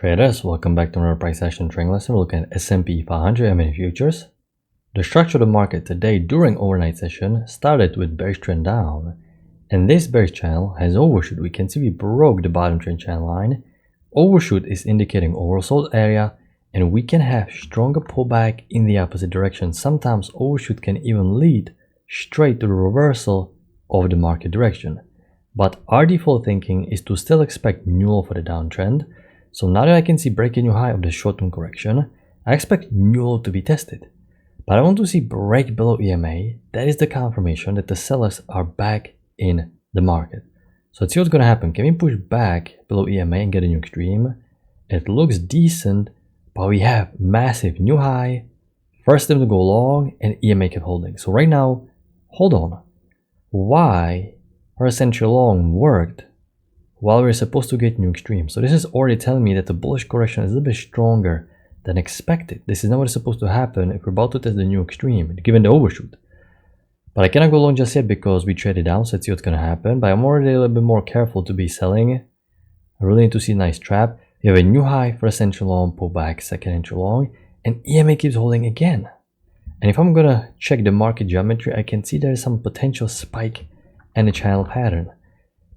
Traders, welcome back to another price action trading lesson. We're looking at S&P 500 M&A futures. The structure of the market today during overnight session started with bearish trend down, and this bearish channel has overshoot. We can see we broke the bottom trend channel line. Overshoot is indicating oversold area, and we can have stronger pullback in the opposite direction. Sometimes overshoot can even lead straight to the reversal of the market direction. But our default thinking is to still expect new low for the downtrend. So now that I can see break a new high of the short-term correction, I expect new low to be tested. But I want to see break below EMA. That is the confirmation that the sellers are back in the market. So let's see what's going to happen. Can we push back below EMA and get a new extreme? It looks decent, but we have massive new high, first time to go long, and EMA kept holding. So right now, hold on. Why our essential long worked while we're supposed to get new extreme? So this is already telling me that the bullish correction is a little bit stronger than expected. This is not what is supposed to happen if we're about to test the new extreme, given the overshoot. But I cannot go long just yet because we traded down, so let's see what's going to happen. But I'm already a little bit more careful to be selling. I really need to see a nice trap. We have a new high for essential long, pull back, second entry long, and EMA keeps holding again. And if I'm going to check the market geometry, I can see there is some potential spike and a channel pattern.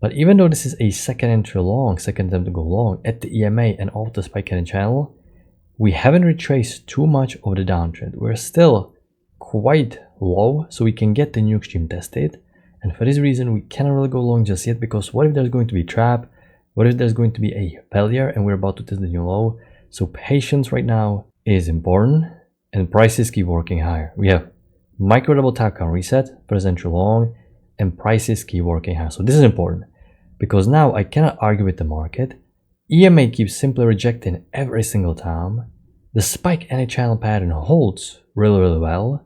But even though this is a second entry long, second attempt to go long at the EMA and off the spike and channel, we haven't retraced too much of the downtrend. We're still quite low, so we can get the new extreme tested. And for this reason, we cannot really go long just yet, because what if there's going to be a trap? What if there's going to be a failure and we're about to test the new low? So patience right now is important, and prices keep working higher. We have micro double top count reset for the entry long, and prices keep working higher. So this is important because now I cannot argue with the market. EMA keeps simply rejecting every single time. The spike and a channel pattern holds really well,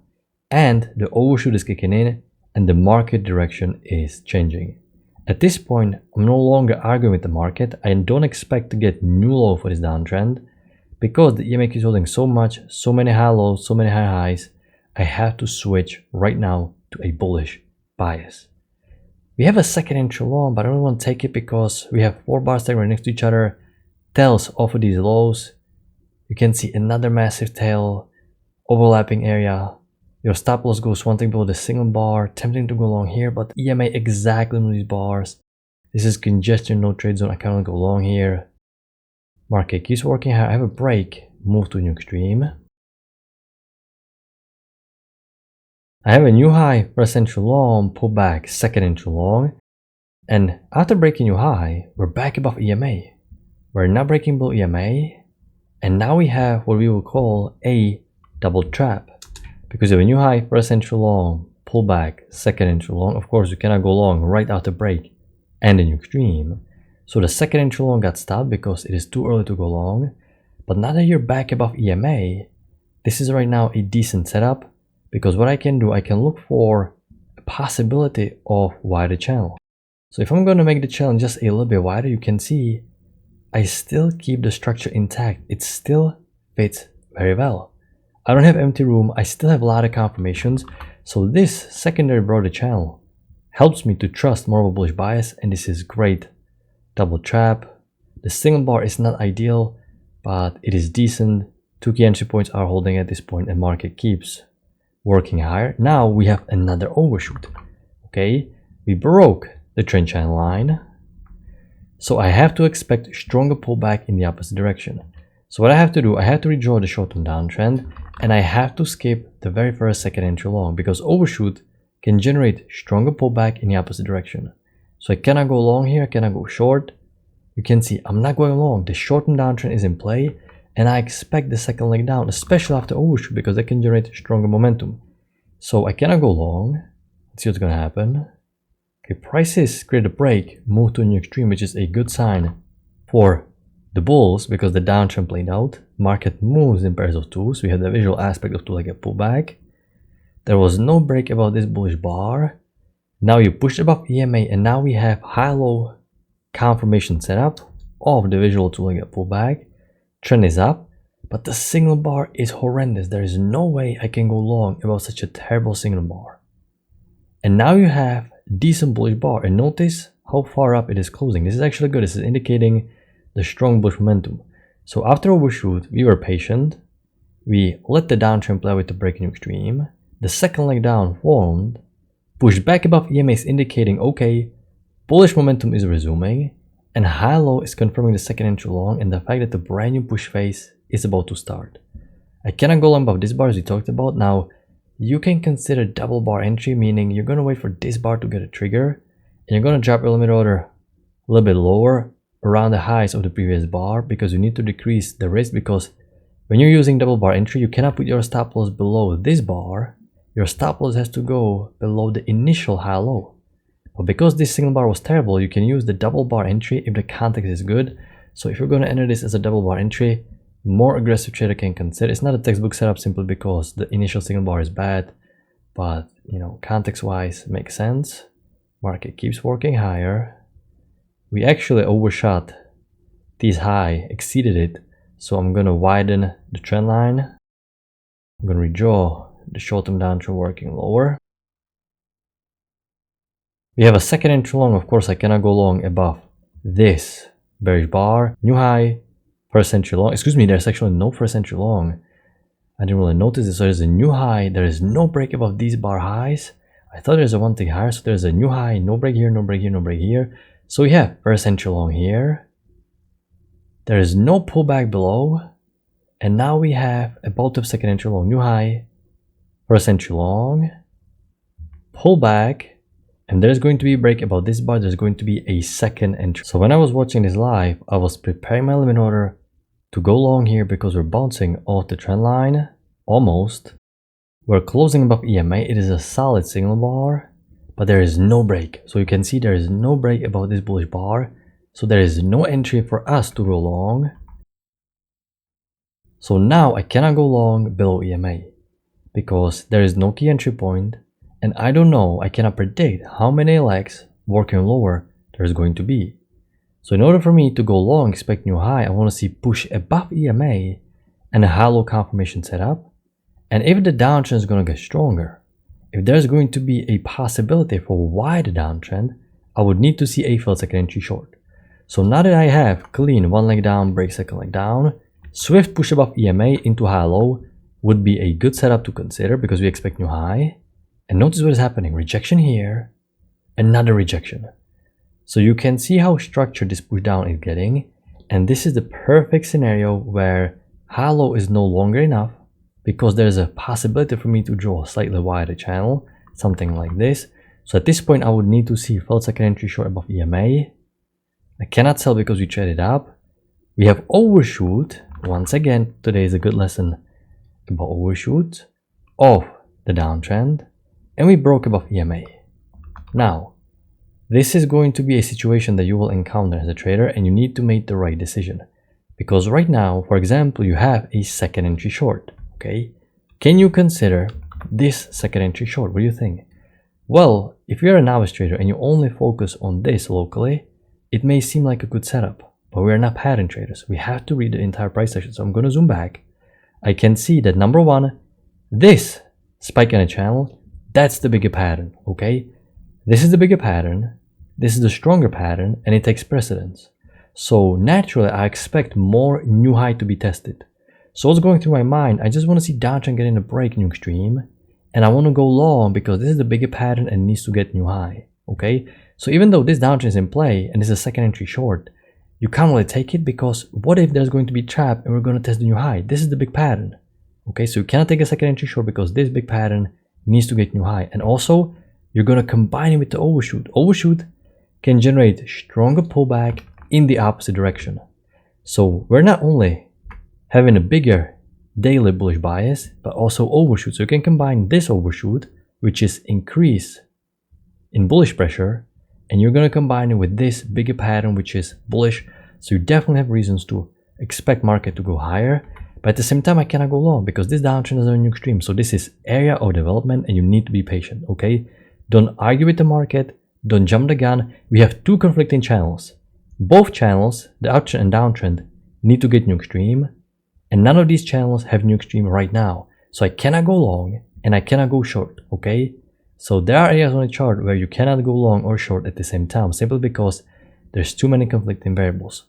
and the overshoot is kicking in and the market direction is changing. At this point, I'm no longer arguing with the market. I don't expect to get new low for this downtrend because the EMA keeps holding so much, so many high lows, so many high highs. I have to switch right now to a bullish bias. We have a second entry long, but I don't want to take it because we have 4 bars stacked right next to each other. Tails off of these lows. You can see another massive tail, overlapping area. Your stop loss goes one thing below the single bar, tempting to go long here, but EMA exactly on these bars. This is congestion, no trade zone. I cannot go long here. Market keeps working hard. I have a break, move to a new extreme. I have a new high for essential long, pull back, second entry long, and after breaking new high, we're back above EMA. We're not breaking below EMA, and now we have what we will call a double trap, because we have a new high for essential long, pull back, second entry long. Of course, you cannot go long right after break and a new extreme. So the second entry long got stopped because it is too early to go long. But now that you're back above EMA, this is right now a decent setup. Because what I can do, I can look for a possibility of wider channel. So if I'm going to make the channel just a little bit wider, you can see I still keep the structure intact. It still fits very well. I don't have empty room. I still have a lot of confirmations. So this secondary broader channel helps me to trust more of a bullish bias, and this is great. Double trap. The single bar is not ideal, but it is decent. 2 key entry points are holding at this point, and market keeps working higher. Now we have another overshoot. Okay, we broke the trend channel line, so I have to expect stronger pullback in the opposite direction. So what I have to do, I have to redraw the short-term downtrend, and I have to skip the very first second entry long, because overshoot can generate stronger pullback in the opposite direction. So I cannot go long here, I cannot go short. You can see I'm not going long. The short-term downtrend is in play, and I expect the second leg down, especially after overshoot, because that can generate stronger momentum. So I cannot go long. Let's see what's going to happen. Okay, prices create a break, move to a new extreme, which is a good sign for the bulls because the downtrend played out. Market moves in pairs of twos. We have the visual aspect of two-legged pullback. There was no break above this bullish bar. Now you push above EMA, and now we have high-low confirmation setup of the visual two-legged pullback. Trend is up, but the signal bar is horrendous. There is no way I can go long about such a terrible signal bar. And now you have decent bullish bar, and notice how far up it is closing. This is actually good. This is indicating the strong bullish momentum. So after overshoot, we were patient. We let the downtrend play with the breaking extreme. The second leg down formed, pushed back above EMAs indicating, okay, bullish momentum is resuming, and high-low is confirming the second entry long and the fact that the brand new push phase is about to start. I cannot go long above this bar as we talked about. Now, you can consider double bar entry, meaning you're going to wait for this bar to get a trigger, and you're going to drop your limit order a little bit lower around the highs of the previous bar because you need to decrease the risk, because when you're using double bar entry, you cannot put your stop loss below this bar. Your stop loss has to go below the initial high-low. But because this single bar was terrible, you can use the double bar entry if the context is good. So if you're going to enter this as a double bar entry, more aggressive trader can consider. It's not a textbook setup simply because the initial single bar is bad, but context wise makes sense. Market keeps working higher. We actually overshot this high, exceeded it. So I'm going to widen the trend line. I'm going to redraw the short-term downtrend working lower. We have a second entry long. Of course, I cannot go long above this bearish bar. New high, first entry long. Excuse me, there's actually no first entry long. I didn't really notice this. So there's a new high. There is no break above these bar highs. I thought there's a one thing higher. So there's a new high, no break here, no break here, no break here. So we have first entry long here. There is no pullback below. And now we have a bout of second entry long, new high, first entry long, pullback. And there's going to be a break above this bar. There's going to be a second entry. So when I was watching this live, I was preparing my limit order to go long here because we're bouncing off the trend line. Almost. We're closing above EMA. It is a solid signal bar, but there is no break. So you can see there is no break above this bullish bar. So there is no entry for us to go long. So now I cannot go long below EMA because there is no key entry point. And I don't know, I cannot predict how many legs working lower there's going to be. So in order for me to go long, expect new high, I want to see push above EMA and a high-low confirmation setup. And if the downtrend is going to get stronger, if there's going to be a possibility for a wide downtrend, I would need to see a failed second entry short. So now that I have clean one leg down, break second leg down, swift push above EMA into high-low would be a good setup to consider because we expect new high. And notice what is happening. Rejection here, another rejection. So you can see how structured this push down is getting. And this is the perfect scenario where high-low is no longer enough because there's a possibility for me to draw a slightly wider channel, something like this. So at this point, I would need to see failed second entry short above EMA. I cannot sell because we traded up. We have overshoot. Once again, today is a good lesson about overshoot of the downtrend. And we broke above EMA. Now, this is going to be a situation that you will encounter as a trader and you need to make the right decision. Because right now, for example, you have a second entry short, okay? Can you consider this second entry short? What do you think? Well, if you're a novice trader and you only focus on this locally, it may seem like a good setup, but we are not pattern traders. We have to read the entire price action. So I'm going to zoom back. I can see that number one, this spike in a channel, that's the bigger pattern, okay? This is the bigger pattern, this is the stronger pattern, and it takes precedence. So naturally, I expect more new high to be tested. So what's going through my mind, I just want to see downtrend getting a break new extreme, and I want to go long because this is the bigger pattern and needs to get new high, okay? So even though this downtrend is in play, and this is a second entry short, you can't really take it because what if there's going to be trap and we're going to test the new high? This is the big pattern, okay? So you cannot take a second entry short because this big pattern needs to get new high. And also, you're going to combine it with the overshoot. Overshoot can generate stronger pullback in the opposite direction. So we're not only having a bigger daily bullish bias, but also overshoot. So you can combine this overshoot, which is increase in bullish pressure, and you're going to combine it with this bigger pattern, which is bullish. So you definitely have reasons to expect market to go higher. But at the same time, I cannot go long because this downtrend is on a new extreme. So this is area of development and you need to be patient, okay? Don't argue with the market. Don't jump the gun. We have two conflicting channels. Both channels, the uptrend and downtrend, need to get new extreme. And none of these channels have new extreme right now. So I cannot go long and I cannot go short, okay? So there are areas on the chart where you cannot go long or short at the same time simply because there's too many conflicting variables.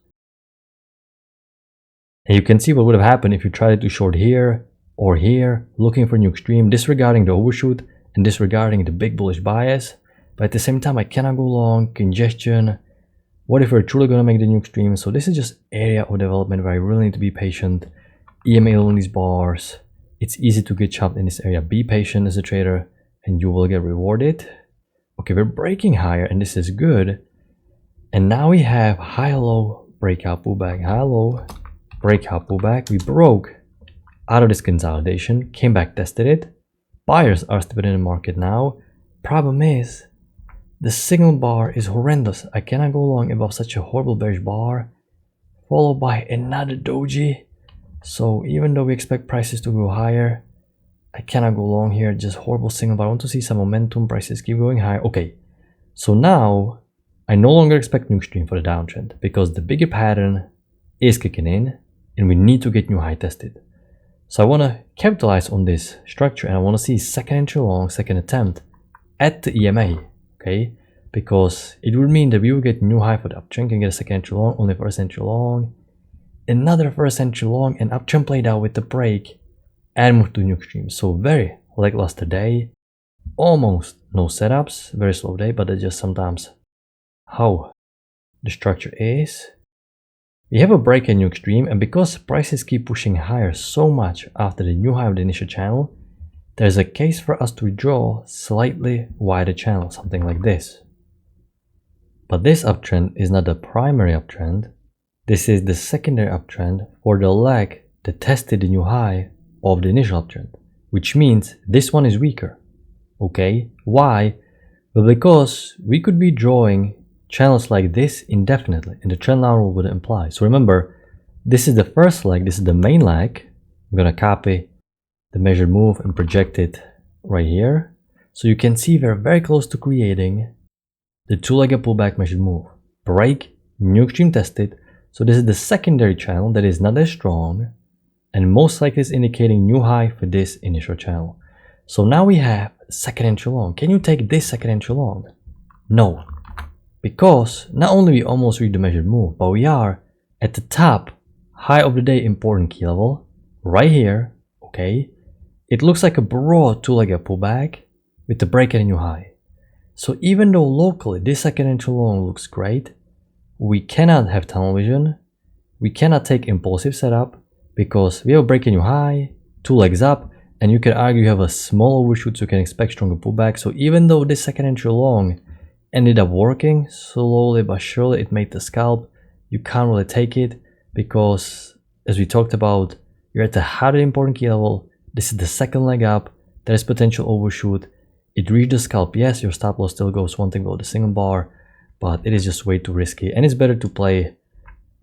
And you can see what would have happened if you tried to short here or here, looking for a new extreme, disregarding the overshoot and disregarding the big bullish bias. But at the same time, I cannot go long, congestion. What if we're truly going to make the new extreme? So this is just area of development where I really need to be patient. EMA on these bars. It's easy to get chopped in this area. Be patient as a trader and you will get rewarded. Okay, we're breaking higher and this is good. And now we have high-low breakout pullback, high-low breakout pullback. We broke out of this consolidation, came back, tested it. Buyers are still in the market now. Problem is, the signal bar is horrendous. I cannot go long above such a horrible bearish bar, followed by another doji. So even though we expect prices to go higher, I cannot go long here. Just horrible signal bar. I want to see some momentum. Prices keep going higher. Okay, so now I no longer expect new extreme for the downtrend because the bigger pattern is kicking in and we need to get new high tested. So I want to capitalize on this structure and I want to see second entry long, second attempt at the EMA, okay? Because it would mean that we will get new high for the uptrend, can get a second entry long, only first entry long, another first entry long, and uptrend played out with the break and move to new extreme. So very lackluster day, almost no setups, very slow day, but that's just sometimes how the structure is. We have a break and new extreme, and because prices keep pushing higher so much after the new high of the initial channel, there's a case for us to draw slightly wider channel, something like this. But this uptrend is not the primary uptrend. This is the secondary uptrend for the leg that tested the new high of the initial uptrend, which means this one is weaker. Okay, why? Well, because we could be drawing channels like this indefinitely and the trend line rule would imply. So remember, this is the first leg, this is the main leg. I'm gonna copy the measured move and project it right here. So you can see we're very close to creating the two-legged pullback measured move. Break, new extreme tested. So this is the secondary channel that is not as strong and most likely is indicating new high for this initial channel. So now we have second entry long. Can you take this second entry long? No. Because not only we almost reached the measured move, but we are at the top high of the day important key level right here. Okay, it looks like a broad two-legged pullback with the break at a new high. So even though locally this second entry long looks great, we cannot have tunnel vision. We cannot take impulsive setup because we have a break at new high, two legs up, and you can argue you have a small overshoot, so you can expect stronger pullback. So even though this second entry long ended up working, slowly but surely it made the scalp, you can't really take it because, as we talked about, you're at the higher important key level. This is the second leg up. There is potential overshoot. It reached the scalp. Yes, your stop loss still goes one thing below the single bar, but it is just way too risky. And it's better to play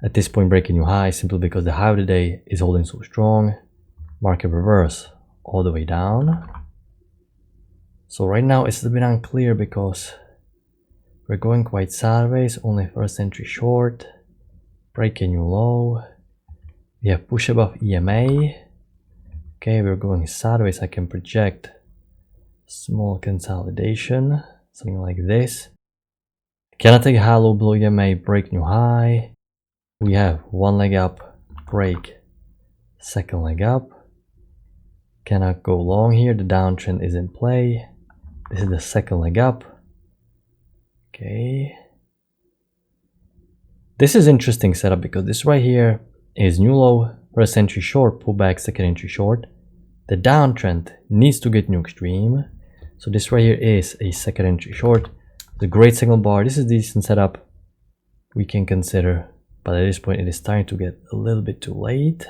at this point breaking new high simply because the high of the day is holding so strong. Market reverse all the way down. So right now it's a bit unclear because we're going quite sideways, only first entry short, break a new low. We have push above EMA. Okay, we're going sideways. I can project small consolidation, something like this. Cannot take a high low below EMA, break new high. We have one leg up, break, second leg up. Cannot go long here, the downtrend is in play. This is the second leg up. Okay, this is interesting setup because this right here is new low, first entry short, pullback, second entry short. The downtrend needs to get new extreme. So this right here is a second entry short. The great signal bar, this is decent setup we can consider, but at this point it is starting to get a little bit too late.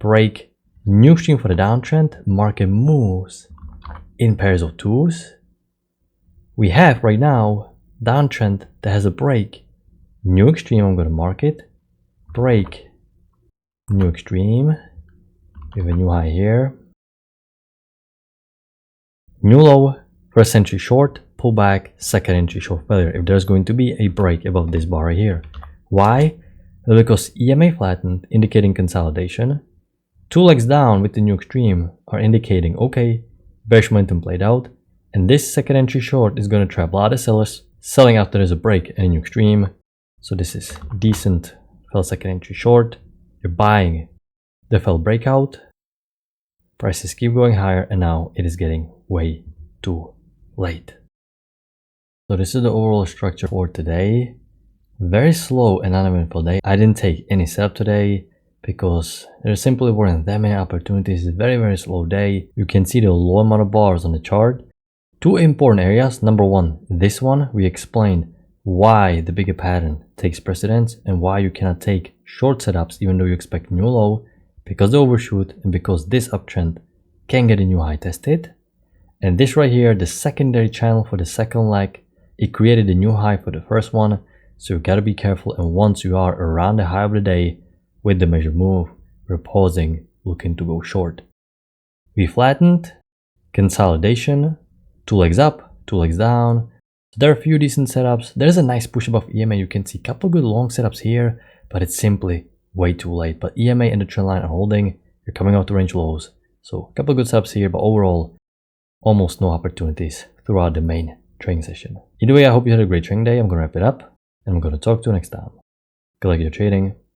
Break, new extreme for the downtrend, market moves in pairs of twos. We have right now downtrend that has a break, new extreme. I'm going to mark it, break, new extreme, we have a new high here, new low, first entry short, pullback, second entry short failure if there's going to be a break above this bar right here. Why? Well, because EMA flattened, indicating consolidation. Two legs down with the new extreme are indicating okay, bearish momentum played out, and this second entry short is going to trap a lot of sellers selling after there's a break and a new extreme. So this is decent, fell second entry short, You're buying the failed breakout, prices keep going higher, and now it is getting way too late. So this is the overall structure for today. Very slow and uneventful day. I didn't take any setup today because there simply weren't that many opportunities. It's a very slow day. You can see the low amount of bars on the chart. Two important areas. Number one, this one, we explained why the bigger pattern takes precedence and why you cannot take short setups even though you expect new low, because they overshoot and because this uptrend can get a new high tested. And this right here, the secondary channel for the second leg, it created a new high for the first one. So you gotta be careful, and once you are around the high of the day with the measured move, we're pausing, looking to go short. We flattened, consolidation, 2 legs up, 2 legs down. So there are a few decent setups. There's a nice push above EMA. You can see a couple good long setups here, but it's simply way too late. But EMA and the trend line are holding. You're coming out to range lows. So a couple good setups here, but overall, almost no opportunities throughout the main trading session. Either way, I hope you had a great trading day. I'm gonna wrap it up, and I'm gonna talk to you next time. Good luck with your trading.